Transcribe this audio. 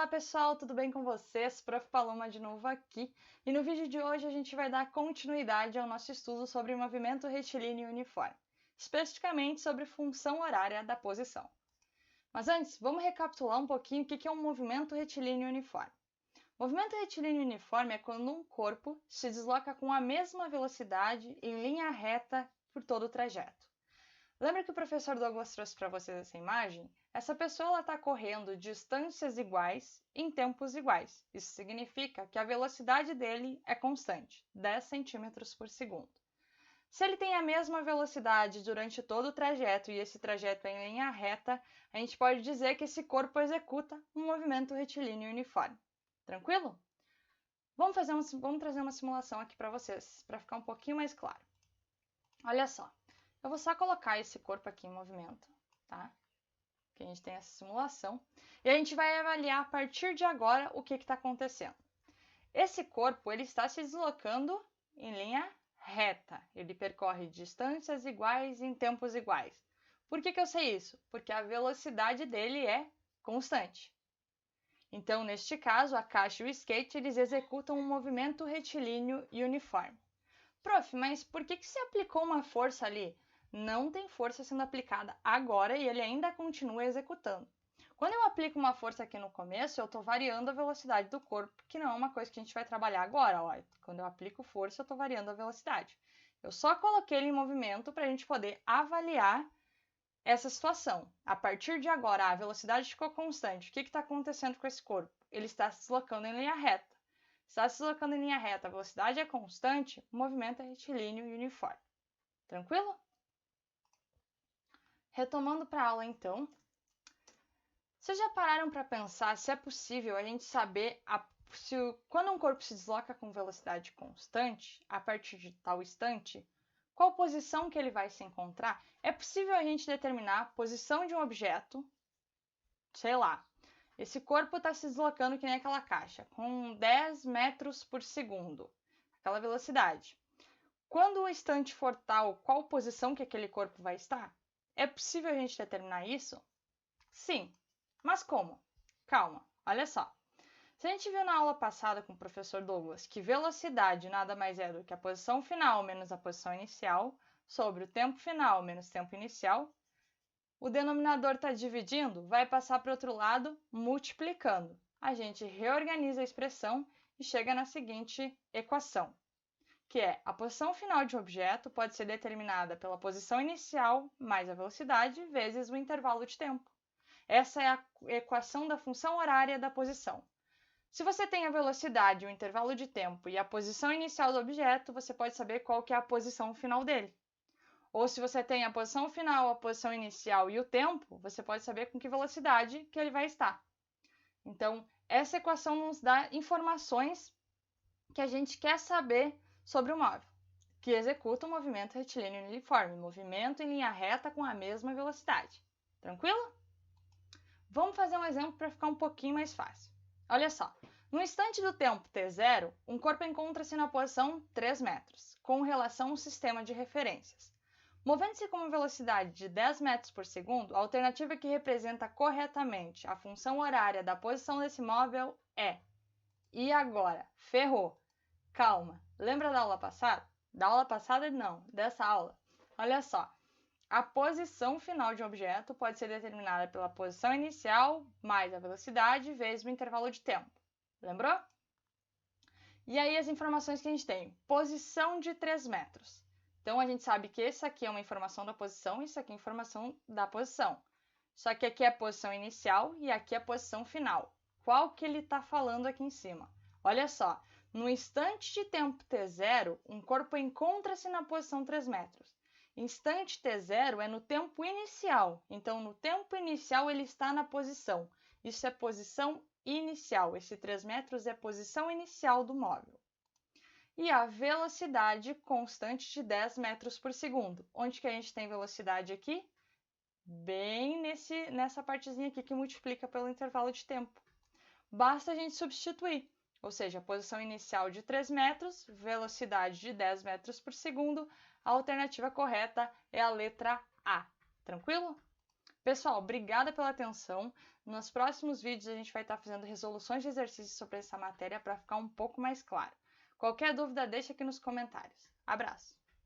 Olá pessoal, tudo bem com vocês? Prof. Paloma de novo aqui. E no vídeo de hoje a gente vai dar continuidade ao nosso estudo sobre movimento retilíneo uniforme, especificamente sobre função horária da posição. Mas antes, vamos recapitular um pouquinho o que é um movimento retilíneo uniforme. Movimento retilíneo uniforme é quando um corpo se desloca com a mesma velocidade em linha reta por todo o trajeto. Lembra que o professor Douglas trouxe para vocês essa imagem? Essa pessoa está correndo distâncias iguais em tempos iguais. Isso significa que a velocidade dele é constante, 10 centímetros por segundo. Se ele tem a mesma velocidade durante todo o trajeto e esse trajeto é em linha reta, a gente pode dizer que esse corpo executa um movimento retilíneo uniforme. Tranquilo? Vamos trazer uma simulação aqui para vocês, para ficar um pouquinho mais claro. Olha só. Eu vou só colocar esse corpo aqui em movimento, tá? Que a gente tem essa simulação. E a gente vai avaliar a partir de agora o que está acontecendo. Esse corpo ele está se deslocando em linha reta. Ele percorre distâncias iguais em tempos iguais. Por que eu sei isso? Porque a velocidade dele é constante. Então, neste caso, a caixa e o skate eles executam um movimento retilíneo e uniforme. Prof, mas por que se aplicou uma força ali? Não tem força sendo aplicada agora e ele ainda continua executando. Quando eu aplico uma força aqui no começo, eu estou variando a velocidade do corpo, que não é uma coisa que a gente vai trabalhar agora. Ó. Quando eu aplico força, eu estou variando a velocidade. Eu só coloquei ele em movimento para a gente poder avaliar essa situação. A partir de agora, a velocidade ficou constante. O que está acontecendo com esse corpo? Ele está se deslocando em linha reta. Está se deslocando em linha reta, a velocidade é constante, o movimento é retilíneo e uniforme. Tranquilo? Retomando para a aula, então. Vocês já pararam para pensar se é possível a gente saber quando um corpo se desloca com velocidade constante, a partir de tal instante, qual posição que ele vai se encontrar? É possível a gente determinar a posição de um objeto, sei lá, esse corpo está se deslocando que nem aquela caixa, com 10 metros por segundo, aquela velocidade. Quando o instante for tal, qual posição que aquele corpo vai estar? É possível a gente determinar isso? Sim. Mas como? Calma, olha só. Se a gente viu na aula passada com o professor Douglas que velocidade nada mais é do que a posição final menos a posição inicial sobre o tempo final menos tempo inicial, o denominador está dividindo, vai passar para o outro lado multiplicando. A gente reorganiza a expressão e chega na seguinte equação, que é a posição final de um objeto pode ser determinada pela posição inicial mais a velocidade vezes o intervalo de tempo. Essa é a equação da função horária da posição. Se você tem a velocidade, o intervalo de tempo e a posição inicial do objeto, você pode saber qual que é a posição final dele. Ou se você tem a posição final, a posição inicial e o tempo, você pode saber com que velocidade que ele vai estar. Então, essa equação nos dá informações que a gente quer saber sobre o móvel, que executa um movimento retilíneo uniforme, movimento em linha reta com a mesma velocidade. Tranquilo? Vamos fazer um exemplo para ficar um pouquinho mais fácil. Olha só, no instante do tempo t0, um corpo encontra-se na posição 3 metros, com relação ao sistema de referências. Movendo-se com uma velocidade de 10 metros por segundo, a alternativa que representa corretamente a função horária da posição desse móvel é... E agora? Ferrou! Calma, lembra da aula passada? Da aula passada não, dessa aula. Olha só, a posição final de um objeto pode ser determinada pela posição inicial mais a velocidade vezes o intervalo de tempo. Lembrou? E aí as informações que a gente tem. Posição de 3 metros. Então, a gente sabe que essa aqui é uma informação da posição e isso aqui é informação da posição. Só que aqui é a posição inicial e aqui é a posição final. Qual que ele está falando aqui em cima? Olha só, no instante de tempo t0, um corpo encontra-se na posição 3 metros. Instante t0 é no tempo inicial. Então, no tempo inicial, ele está na posição. Isso é posição inicial. Esse 3 metros é a posição inicial do móvel. E a velocidade constante de 10 metros por segundo. Onde que a gente tem velocidade aqui? Bem nessa partezinha aqui que multiplica pelo intervalo de tempo. Basta a gente substituir. Ou seja, a posição inicial de 3 metros, velocidade de 10 metros por segundo. A alternativa correta é a letra A. Tranquilo? Pessoal, obrigada pela atenção. Nos próximos vídeos a gente vai estar fazendo resoluções de exercícios sobre essa matéria para ficar um pouco mais claro. Qualquer dúvida, deixa aqui nos comentários. Abraço!